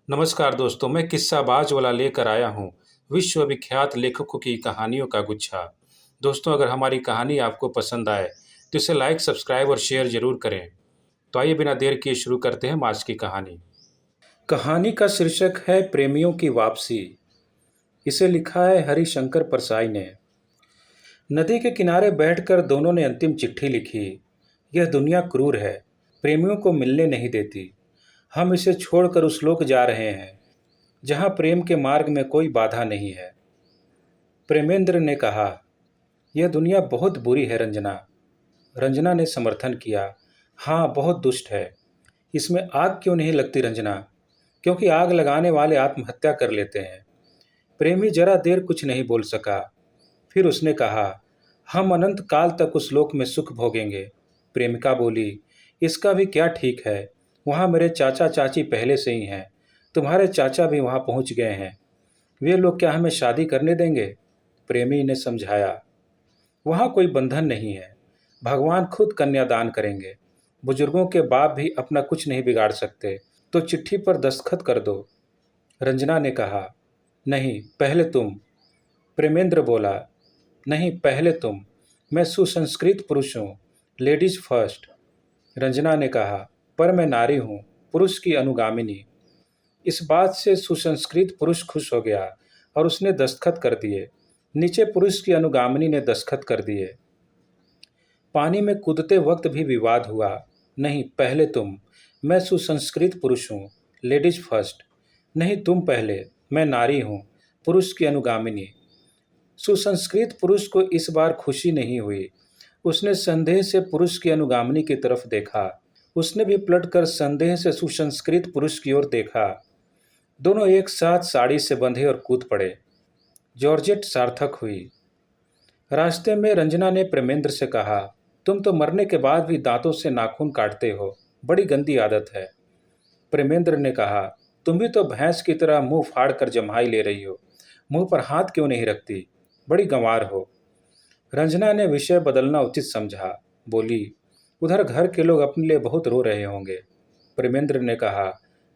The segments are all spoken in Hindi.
नमस्कार दोस्तों, मैं किस्साबाज वाला लेकर आया हूँ विश्वविख्यात लेखकों की कहानियों का गुच्छा। दोस्तों, अगर हमारी कहानी आपको पसंद आए तो इसे लाइक, सब्सक्राइब और शेयर ज़रूर करें। तो आइए बिना देर किए शुरू करते हैं हम आज की कहानी। कहानी का शीर्षक है प्रेमियों की वापसी। इसे लिखा है हरिशंकर परसाई ने। नदी के किनारे बैठकर दोनों ने अंतिम चिट्ठी लिखी। यह दुनिया क्रूर है, प्रेमियों को मिलने नहीं देती। हम इसे छोड़कर उस लोक जा रहे हैं जहाँ प्रेम के मार्ग में कोई बाधा नहीं है। प्रेमेंद्र ने कहा, यह दुनिया बहुत बुरी है रंजना। रंजना ने समर्थन किया, हाँ बहुत दुष्ट है। इसमें आग क्यों नहीं लगती रंजना? क्योंकि आग लगाने वाले आत्महत्या कर लेते हैं। प्रेमी जरा देर कुछ नहीं बोल सका। फिर उसने कहा, हम अनंत काल तक उस लोक में सुख भोगेंगे। प्रेमिका बोली, इसका भी क्या ठीक है, वहाँ मेरे चाचा चाची पहले से ही हैं। तुम्हारे चाचा भी वहाँ पहुँच गए हैं। वे लोग क्या हमें शादी करने देंगे? प्रेमी ने समझाया, वहाँ कोई बंधन नहीं है। भगवान खुद कन्यादान करेंगे। बुजुर्गों के बाप भी अपना कुछ नहीं बिगाड़ सकते। तो चिट्ठी पर दस्तखत कर दो। रंजना ने कहा, नहीं पहले तुम। प्रेमेंद्र बोला, नहीं पहले तुम। मैं सुसंस्कृत पुरुष हूँ, लेडीज फर्स्ट। रंजना ने कहा, पर मैं नारी हूँ, पुरुष की अनुगामिनी। इस बात से सुसंस्कृत पुरुष खुश हो गया और उसने दस्तखत कर दिए। नीचे पुरुष की अनुगामिनी ने दस्तखत कर दिए। पानी में कूदते वक्त भी विवाद हुआ। नहीं पहले तुम, मैं सुसंस्कृत पुरुष हूँ, लेडीज फर्स्ट। नहीं तुम पहले, मैं नारी हूँ, पुरुष की अनुगामिनी। सुसंस्कृत पुरुष को इस बार खुशी नहीं हुई। उसने संदेह से पुरुष की अनुगामिनी की तरफ देखा। उसने भी पलटकर संदेह से सुसंस्कृत पुरुष की ओर देखा। दोनों एक साथ साड़ी से बंधे और कूद पड़े। जॉर्जेट सार्थक हुई। रास्ते में रंजना ने प्रेमेंद्र से कहा, तुम तो मरने के बाद भी दांतों से नाखून काटते हो, बड़ी गंदी आदत है। प्रेमेंद्र ने कहा, तुम भी तो भैंस की तरह मुंह फाड़ कर जम्हाई ले रही हो, मुंह पर हाथ क्यों नहीं रखती, बड़ी गंवार हो। रंजना ने विषय बदलना उचित समझा। बोली, उधर घर के लोग अपने लिए बहुत रो रहे होंगे। प्रेमेंद्र ने कहा,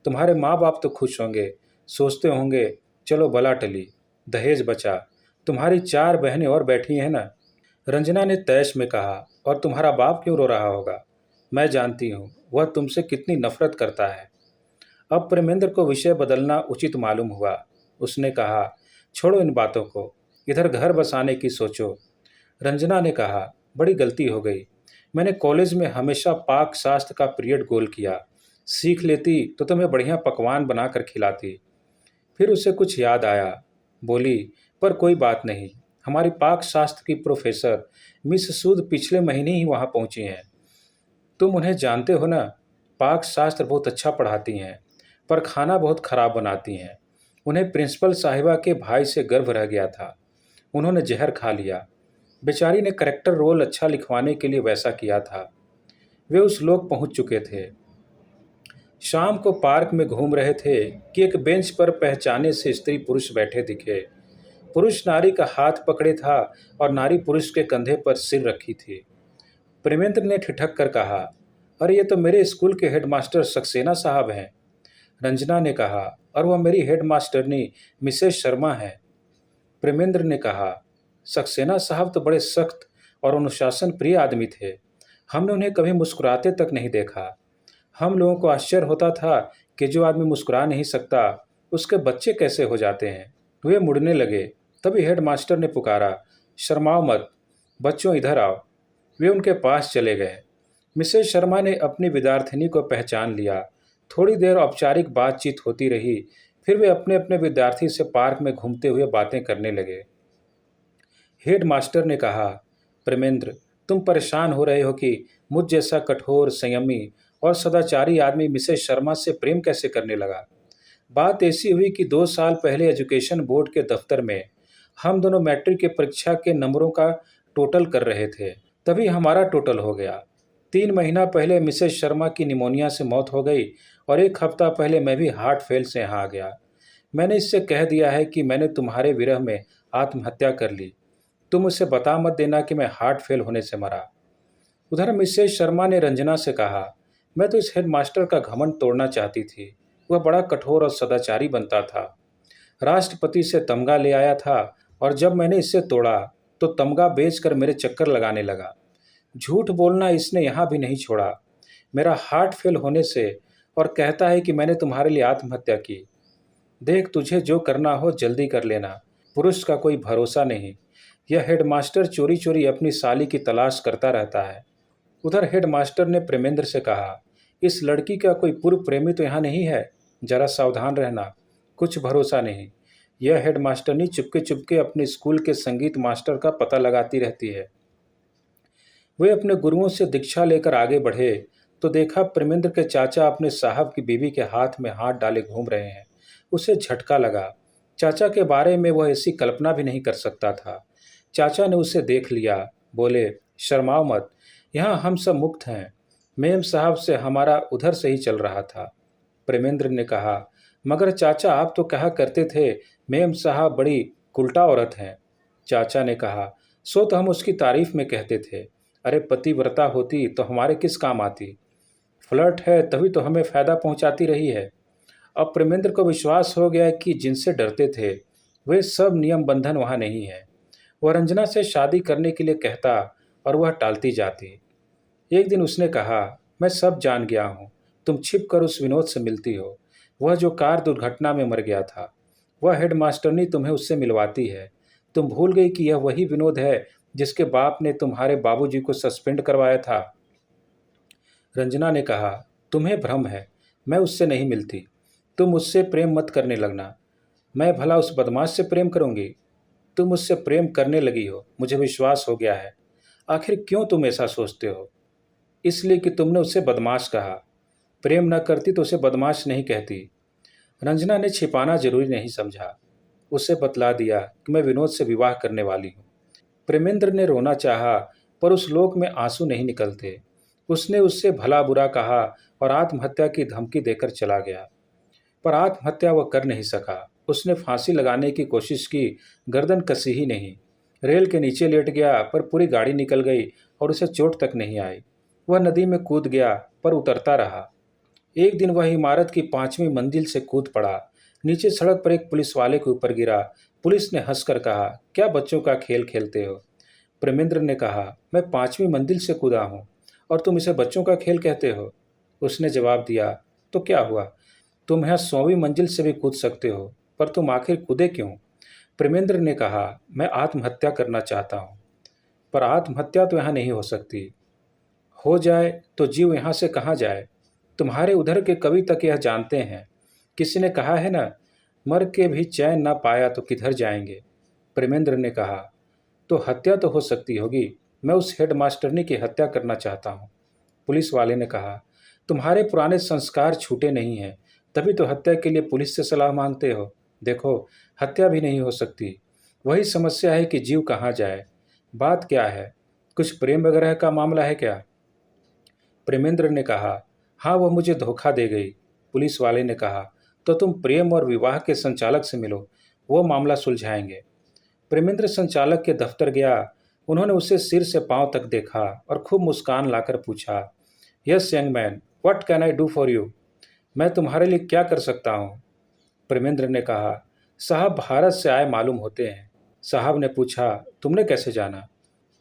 तुम्हारे माँ बाप तो खुश होंगे, सोचते होंगे चलो बला टली, दहेज बचा। तुम्हारी 4 बहनें और बैठी हैं ना। रंजना ने तैश में कहा, और तुम्हारा बाप क्यों रो रहा होगा? मैं जानती हूँ वह तुमसे कितनी नफरत करता है। अब प्रेमेंद्र को विषय बदलना उचित मालूम हुआ। उसने कहा, छोड़ो इन बातों को, इधर घर बसाने की सोचो। रंजना ने कहा, बड़ी गलती हो गई। मैंने कॉलेज में हमेशा पाक शास्त्र का पीरियड गोल किया। सीख लेती तो तुम्हें बढ़िया पकवान बनाकर खिलाती। फिर उसे कुछ याद आया। बोली, पर कोई बात नहीं, हमारी पाक शास्त्र की प्रोफेसर मिस सूद पिछले महीने ही वहाँ पहुँची हैं। तुम उन्हें जानते हो ना, पाक शास्त्र बहुत अच्छा पढ़ाती हैं, पर खाना बहुत खराब बनाती हैं। उन्हें प्रिंसिपल साहिबा के भाई से गर्व रह गया था, उन्होंने जहर खा लिया। बेचारी ने करेक्टर रोल अच्छा लिखवाने के लिए वैसा किया था। वे उस लोक पहुंच चुके थे। शाम को पार्क में घूम रहे थे कि एक बेंच पर पहचाने से स्त्री पुरुष बैठे दिखे। पुरुष नारी का हाथ पकड़े था और नारी पुरुष के कंधे पर सिर रखी थी। प्रेमेंद्र ने ठिठक कर कहा, अरे ये तो मेरे स्कूल के हेडमास्टर सक्सेना साहब हैं। रंजना ने कहा, और वह मेरी हेडमास्टरनी मिसेस शर्मा है। प्रेमेंद्र ने कहा, सक्सेना साहब तो बड़े सख्त और अनुशासन प्रिय आदमी थे। हमने उन्हें कभी मुस्कुराते तक नहीं देखा। हम लोगों को आश्चर्य होता था कि जो आदमी मुस्कुरा नहीं सकता उसके बच्चे कैसे हो जाते हैं। वे मुड़ने लगे। तभी हेडमास्टर ने पुकारा, शर्माओ मत, बच्चों इधर आओ। वे उनके पास चले गए। मिसेस शर्मा ने अपनी विद्यार्थिनी को पहचान लिया। थोड़ी देर औपचारिक बातचीत होती रही। फिर वे अपने अपने विद्यार्थी से पार्क में घूमते हुए बातें करने लगे। हेडमास्टर ने कहा, प्रेमेंद्र, तुम परेशान हो रहे हो कि मुझ जैसा कठोर, संयमी और सदाचारी आदमी मिसेस शर्मा से प्रेम कैसे करने लगा। बात ऐसी हुई कि 2 साल पहले एजुकेशन बोर्ड के दफ्तर में हम दोनों मैट्रिक की परीक्षा के नंबरों का टोटल कर रहे थे। तभी हमारा टोटल हो गया। 3 महीना पहले मिसेस शर्मा की निमोनिया से मौत हो गई और 1 हफ्ता पहले मैं भी हार्ट फेल से यहाँ आ गया। मैंने इससे कह दिया है कि मैंने तुम्हारे विरह में आत्महत्या कर ली। तुम उसे बता मत देना कि मैं हार्ट फेल होने से मरा। उधर मिसेस शर्मा ने रंजना से कहा, मैं तो इस हेडमास्टर का घमंड तोड़ना चाहती थी, वह बड़ा कठोर और सदाचारी बनता था। राष्ट्रपति से तमगा ले आया था और जब मैंने इसे तोड़ा तो तमगा बेचकर मेरे चक्कर लगाने लगा। झूठ बोलना इसने यहाँ भी नहीं छोड़ा, मेरा हार्ट फेल होने से, और कहता है कि मैंने तुम्हारे लिए आत्महत्या की। देख, तुझे जो करना हो जल्दी कर लेना, पुरुष का कोई भरोसा नहीं। यह हेडमास्टर चोरी चोरी अपनी साली की तलाश करता रहता है। उधर हेडमास्टर ने प्रेमेंद्र से कहा, इस लड़की का कोई पूर्व प्रेमी तो यहाँ नहीं है, जरा सावधान रहना, कुछ भरोसा नहीं। यह हेडमास्टरनी चुपके चुपके अपने स्कूल के संगीत मास्टर का पता लगाती रहती है। वे अपने गुरुओं से दीक्षा लेकर आगे बढ़े तो देखा प्रेमेंद्र के चाचा अपने साहब की बीवी के हाथ में हाथ डाले घूम रहे हैं। उसे झटका लगा। चाचा के बारे में वह ऐसी कल्पना भी नहीं कर सकता था। चाचा ने उसे देख लिया, बोले, शर्माओ मत, यहाँ हम सब मुक्त हैं। मेम साहब से हमारा उधर से ही चल रहा था। प्रेमेंद्र ने कहा, मगर चाचा आप तो कहा करते थे मेम साहब बड़ी कुल्टा औरत हैं। चाचा ने कहा, सो तो हम उसकी तारीफ में कहते थे। अरे पतिव्रता होती तो हमारे किस काम आती। फ्लर्ट है तभी तो हमें फायदा पहुंचाती रही है। अब प्रेमेंद्र को विश्वास हो गया कि जिनसे डरते थे वे सब नियम बंधन वहाँ नहीं है। वह रंजना से शादी करने के लिए कहता और वह टालती जाती। एक दिन उसने कहा, मैं सब जान गया हूँ, तुम छिप कर उस विनोद से मिलती हो, वह जो कार दुर्घटना में मर गया था। वह हेडमास्टरनी तुम्हें उससे मिलवाती है। तुम भूल गई कि यह वही विनोद है जिसके बाप ने तुम्हारे बाबूजी को सस्पेंड करवाया था। रंजना ने कहा, तुम्हें भ्रम है, मैं उससे नहीं मिलती। तुम उससे प्रेम मत करने लगना। मैं भला उस बदमाश से प्रेम करूंगी? तुम उससे प्रेम करने लगी हो, मुझे विश्वास हो गया है। आखिर क्यों तुम ऐसा सोचते हो? इसलिए कि तुमने उसे बदमाश कहा। प्रेम न करती तो उसे बदमाश नहीं कहती। रंजना ने छिपाना जरूरी नहीं समझा। उसे बतला दिया कि मैं विनोद से विवाह करने वाली हूँ। प्रेमेंद्र ने रोना चाहा पर उस लोक में आंसू नहीं निकलते। उसने उससे भला बुरा कहा और आत्महत्या की धमकी देकर चला गया। पर आत्महत्या वह कर नहीं सका। उसने फांसी लगाने की कोशिश की, गर्दन कसी ही नहीं। रेल के नीचे लेट गया पर पूरी गाड़ी निकल गई और उसे चोट तक नहीं आई। वह नदी में कूद गया पर उतरता रहा। एक दिन वह इमारत की 5वीं मंजिल से कूद पड़ा। नीचे सड़क पर एक पुलिस वाले के ऊपर गिरा। पुलिस ने हंसकर कहा, क्या बच्चों का खेल खेलते हो? प्रेमेंद्र ने कहा, मैं 5वीं मंजिल से कूदा हूँ और तुम इसे बच्चों का खेल कहते हो? उसने जवाब दिया, तो क्या हुआ, तुम यहाँ 100वीं मंजिल से भी कूद सकते हो, पर तुम आखिर कूदे क्यों? प्रेमेंद्र ने कहा, मैं आत्महत्या करना चाहता हूँ। पर आत्महत्या तो यहाँ नहीं हो सकती। हो जाए तो जीव यहाँ से कहाँ जाए? तुम्हारे उधर के कवि तक यह जानते हैं। किसी ने कहा है ना, मर के भी चैन ना पाया तो किधर जाएंगे। प्रेमेंद्र ने कहा, तो हत्या तो हो सकती होगी। मैं उस हेडमास्टरनी की हत्या करना चाहता हूँ। पुलिस वाले ने कहा, तुम्हारे पुराने संस्कार छूटे नहीं हैं, तभी तो हत्या के लिए पुलिस से सलाह मांगते हो। देखो, हत्या भी नहीं हो सकती। वही समस्या है कि जीव कहाँ जाए। बात क्या है, कुछ प्रेम वगैरह का मामला है क्या? प्रेमेंद्र ने कहा, हाँ, वह मुझे धोखा दे गई। पुलिस वाले ने कहा, तो तुम प्रेम और विवाह के संचालक से मिलो, वो मामला सुलझाएंगे। प्रेमेंद्र संचालक के दफ्तर गया। उन्होंने उसे सिर से पांव तक देखा और खूब मुस्कान लाकर पूछा, yes young man, what can I do for you? मैं तुम्हारे लिए क्या कर सकता हूँ? प्रेमेंद्र ने कहा, साहब भारत से आए मालूम होते हैं। साहब ने पूछा, तुमने कैसे जाना?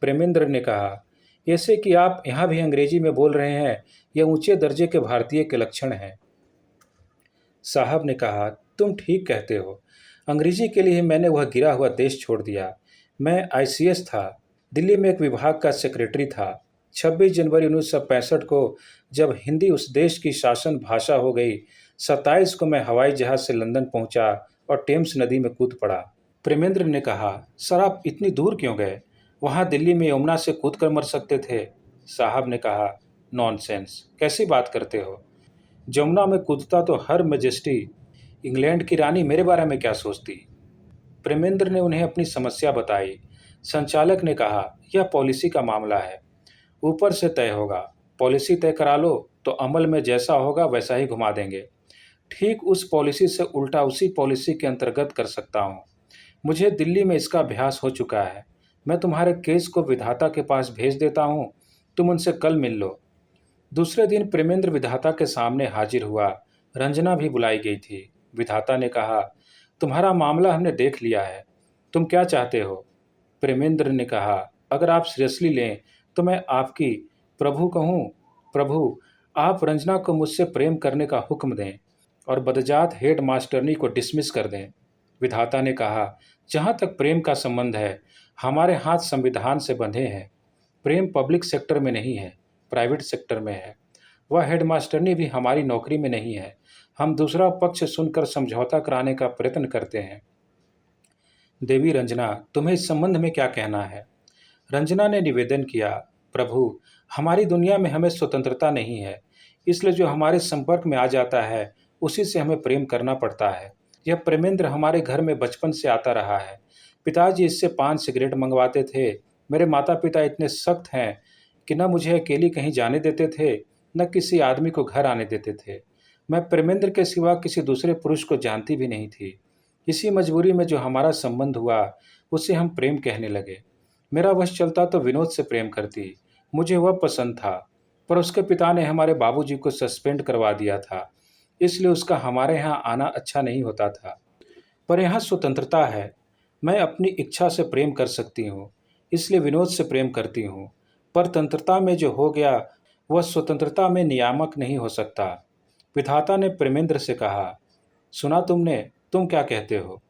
प्रेमेंद्र ने कहा, ऐसे कि आप यहाँ भी अंग्रेजी में बोल रहे हैं, यह ऊंचे दर्जे के भारतीय के लक्षण हैं। साहब ने कहा, तुम ठीक कहते हो। अंग्रेजी के लिए मैंने वह गिरा हुआ देश छोड़ दिया। मैं आईसीएस था, दिल्ली में एक विभाग का सेक्रेटरी था। 26 जनवरी 1965 को जब हिंदी उस देश की शासन भाषा हो गई, 27 को मैं हवाई जहाज से लंदन पहुंचा और टेम्स नदी में कूद पड़ा। प्रेमेंद्र ने कहा, सर आप इतनी दूर क्यों गए? वहाँ दिल्ली में यमुना से कूद कर मर सकते थे। साहब ने कहा, नॉनसेंस, कैसी बात करते हो? जमुना में कूदता तो हर मैजेस्टी इंग्लैंड की रानी मेरे बारे में क्या सोचती? प्रेमेंद्र ने उन्हें अपनी समस्या बताई। संचालक ने कहा, यह पॉलिसी का मामला है, ऊपर से तय होगा। पॉलिसी तय करा लो तो अमल में जैसा होगा वैसा ही घुमा देंगे। ठीक उस पॉलिसी से उल्टा उसी पॉलिसी के अंतर्गत कर सकता हूँ। मुझे दिल्ली में इसका अभ्यास हो चुका है। मैं तुम्हारे केस को विधाता के पास भेज देता हूँ, तुम उनसे कल मिल लो। दूसरे दिन प्रेमेंद्र विधाता के सामने हाजिर हुआ। रंजना भी बुलाई गई थी। विधाता ने कहा, तुम्हारा मामला हमने देख लिया है, तुम क्या चाहते हो? प्रेमेंद्र ने कहा, अगर आप सीरियसली लें तो मैं आपकी प्रभु कहूँ। प्रभु, आप रंजना को मुझसे प्रेम करने का हुक्म दें और बदजात हेड मास्टरनी को डिसमिस कर दें। विधाता ने कहा, जहाँ तक प्रेम का संबंध है, हमारे हाथ संविधान से बंधे हैं। प्रेम पब्लिक सेक्टर में नहीं है, प्राइवेट सेक्टर में है। वह हेडमास्टरनी भी हमारी नौकरी में नहीं है। हम दूसरा पक्ष सुनकर समझौता कराने का प्रयत्न करते हैं। देवी रंजना, तुम्हें इस संबंध में क्या कहना है? रंजना ने निवेदन किया, प्रभु, हमारी दुनिया में हमें स्वतंत्रता नहीं है, इसलिए जो हमारे संपर्क में आ जाता है उसी से हमें प्रेम करना पड़ता है। यह प्रेमेंद्र हमारे घर में बचपन से आता रहा है। पिताजी इससे पान सिगरेट मंगवाते थे। मेरे माता पिता इतने सख्त हैं कि न मुझे अकेली कहीं जाने देते थे, न किसी आदमी को घर आने देते थे। मैं प्रेमेंद्र के सिवा किसी दूसरे पुरुष को जानती भी नहीं थी। इसी मजबूरी में जो हमारा संबंध हुआ उसे हम प्रेम कहने लगे। मेरा वश चलता तो विनोद से प्रेम करती, मुझे वह पसंद था, पर उसके पिता ने हमारे बाबूजी को सस्पेंड करवा दिया था, इसलिए उसका हमारे यहाँ आना अच्छा नहीं होता था। पर यहाँ स्वतंत्रता है, मैं अपनी इच्छा से प्रेम कर सकती हूँ, इसलिए विनोद से प्रेम करती हूँ। पर तंत्रता में जो हो गया वह स्वतंत्रता में नियामक नहीं हो सकता। विधाता ने प्रेमेंद्र से कहा, सुना तुमने, तुम क्या कहते हो?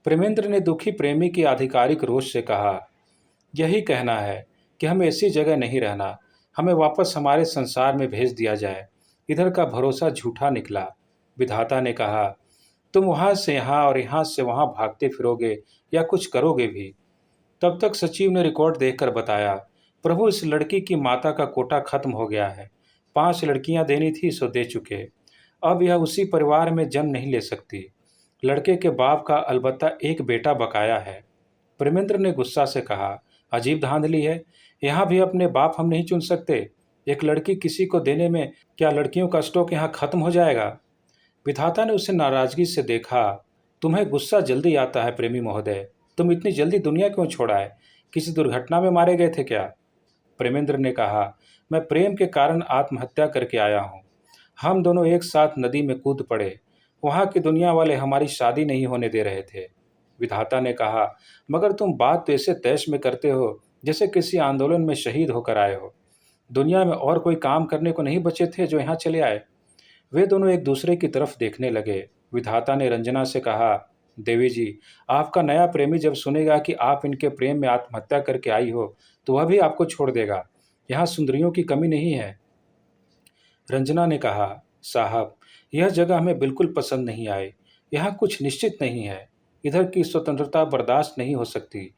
प्रेमेंद्र ने दुखी प्रेमी की आधिकारिक रोष से कहा, यही कहना है कि हमें ऐसी जगह नहीं रहना, हमें वापस हमारे संसार में भेज दिया जाए। इधर का भरोसा झूठा निकला। विधाता ने कहा, तुम वहाँ से यहाँ और यहाँ से वहाँ भागते फिरोगे या कुछ करोगे भी। तब तक सचिव ने रिकॉर्ड देखकर बताया, प्रभु, इस लड़की की माता का कोटा खत्म हो गया है। 5 लड़कियां देनी थी सो दे चुके। अब यह उसी परिवार में जन्म नहीं ले सकती। लड़के के बाप का अलबत्ता एक बेटा बकाया है। प्रेमेंद्र ने गुस्सा से कहा, अजीब धांधली है, यहाँ भी अपने बाप हम नहीं चुन सकते। एक लड़की किसी को देने में क्या लड़कियों का स्टॉक यहाँ खत्म हो जाएगा? विधाता ने उसे नाराजगी से देखा। तुम्हें गुस्सा जल्दी आता है प्रेमी महोदय, तुम इतनी जल्दी दुनिया क्यों छोड़ा है? किसी दुर्घटना में मारे गए थे क्या? प्रेमेंद्र ने कहा, मैं प्रेम के कारण आत्महत्या करके आया हूँ। हम दोनों एक साथ नदी में कूद पड़े। वहाँ की दुनिया वाले हमारी शादी नहीं होने दे रहे थे। विधाता ने कहा, मगर तुम बात तो ऐसे तैश में करते हो जैसे किसी आंदोलन में शहीद होकर आए हो। दुनिया में और कोई काम करने को नहीं बचे थे जो यहाँ चले आए? वे दोनों एक दूसरे की तरफ देखने लगे। विधाता ने रंजना से कहा, देवी जी, आपका नया प्रेमी जब सुनेगा कि आप इनके प्रेम में आत्महत्या करके आई हो तो वह भी आपको छोड़ देगा। यहाँ सुंदरियों की कमी नहीं है। रंजना ने कहा, साहब, यह जगह हमें बिल्कुल पसंद नहीं आई। यहाँ कुछ निश्चित नहीं है। इधर की स्वतंत्रता बर्दाश्त नहीं हो सकती।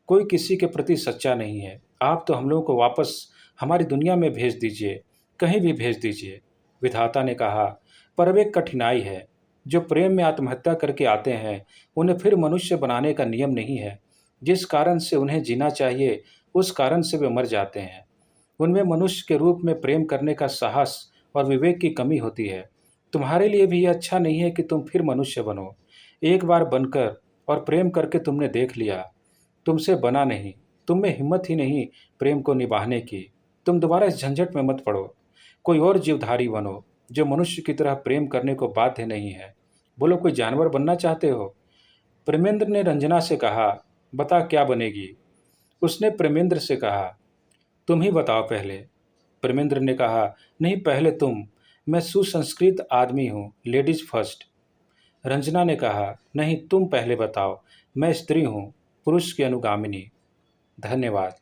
कोई किसी के प्रति सच्चा नहीं है। आप तो हम लोगों को वापस हमारी दुनिया में भेज दीजिए, कहीं भी भेज दीजिए। विधाता ने कहा, पर अब एक कठिनाई है। जो प्रेम में आत्महत्या करके आते हैं उन्हें फिर मनुष्य बनाने का नियम नहीं है। जिस कारण से उन्हें जीना चाहिए उस कारण से वे मर जाते हैं। उनमें मनुष्य के रूप में प्रेम करने का साहस और विवेक की कमी होती है। तुम्हारे लिए भी यह अच्छा नहीं है कि तुम फिर मनुष्य बनो। एक बार बनकर और प्रेम करके तुमने देख लिया, तुमसे बना नहीं, तुम में हिम्मत ही नहीं प्रेम को निभाने की। तुम दोबारा इस झंझट में मत पड़ो। कोई और जीवधारी बनो जो मनुष्य की तरह प्रेम करने को बाध्य नहीं है। बोलो, कोई जानवर बनना चाहते हो? प्रेमेंद्र ने रंजना से कहा, बता क्या बनेगी? उसने प्रेमेंद्र से कहा, तुम ही बताओ पहले। प्रेमेंद्र ने कहा, नहीं, पहले तुम। मैं सुसंस्कृत आदमी हूँ, लेडीज फर्स्ट। रंजना ने कहा, नहीं, तुम पहले बताओ। मैं स्त्री हूँ, पुरुष की अनुगामिनी। धन्यवाद।